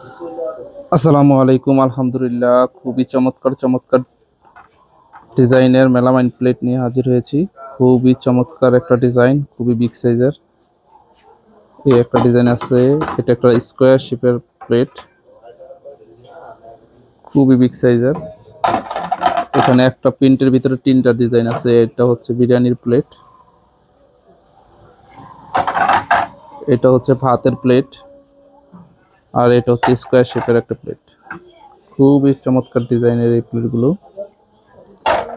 আসসালামু আলাইকুম। আলহামদুলিল্লাহ, খুবই চমৎকার চমৎকার ডিজাইনের মেলামাইন প্লেট নিয়ে হাজির হয়েছি। খুবই চমৎকার একটা ডিজাইন, খুবই বিগ সাইজের। এই একটা ডিজাইন আছে, এটা একটা স্কোয়ার শেপের প্লেট, খুবই বিগ সাইজের। এখানে একটা প্রিন্টের ভিতরে তিনটা ডিজাইন আছে। এটা হচ্ছে বিরিয়ানির প্লেট, এটা হচ্ছে ভাতের প্লেট, আর এটা হচ্ছে স্কোয়ার শেপের একটা প্লেট। খুবই চমৎকার ডিজাইনের এই প্লেটগুলো।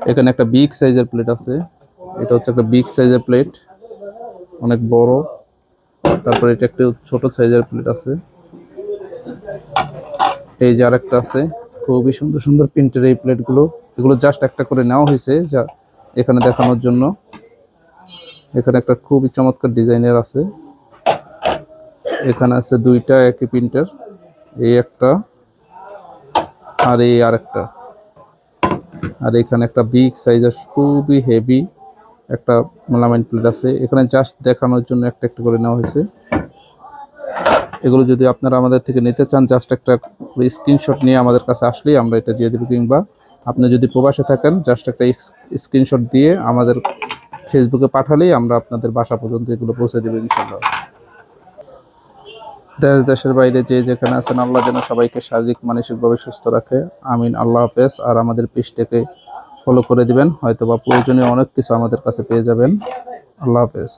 এখানে একটা বিগ সাইজের প্লেট আছে, এটা হচ্ছে একটা বিগ সাইজের প্লেট, অনেক বড়। তারপর এটা একটা ছোট সাইজের প্লেট আছে। এই যে আরেকটা আছে, খুবই সুন্দর সুন্দর প্রিন্টের এই প্লেটগুলো। এগুলো জাস্ট একটা করে নেওয়া হয়েছে যা এখানে দেখানোর জন্য। এখানে একটা খুবই চমৎকার ডিজাইনের আছে। এখানে আছে দুইটা একই প্রিন্টের, এই একটা আর এই আরেকটা। আর এখানে একটা বিগ সাইজের খুবই হেভি একটা মেলামাইন প্লেট আছে। এখানে জাস্ট দেখানোর জন্য একটা একটা করে নেওয়া হয়েছে। এগুলো যদি আপনারা আমাদের থেকে নিতে চান, জাস্ট একটা স্ক্রিনশট নিয়ে আমাদের কাছে আসলেই আমরা এটা দিয়ে দেবো, কিংবা আপনি যদি প্রবাসে থাকেন জাস্ট একটা স্ক্রিনশট দিয়ে আমাদের ফেসবুকে পাঠালেই আমরা আপনাদের বাসা পর্যন্ত এগুলো পৌঁছে দেবো ইনশাল্লাহ। দেশ দেশের বাইরে যে যেখানে আছেন, আল্লাহ যেন সবাইকে শারীরিক মানসিকভাবে সুস্থ রাখে, আমিন। আল্লাহ হাফেজ। আর আমাদের পেজটাকে ফলো করে দিবেন, হয়তো বা প্রয়োজনীয় অনেক কিছু আমাদের কাছে পেয়ে যাবেন। আল্লাহ হাফেজ।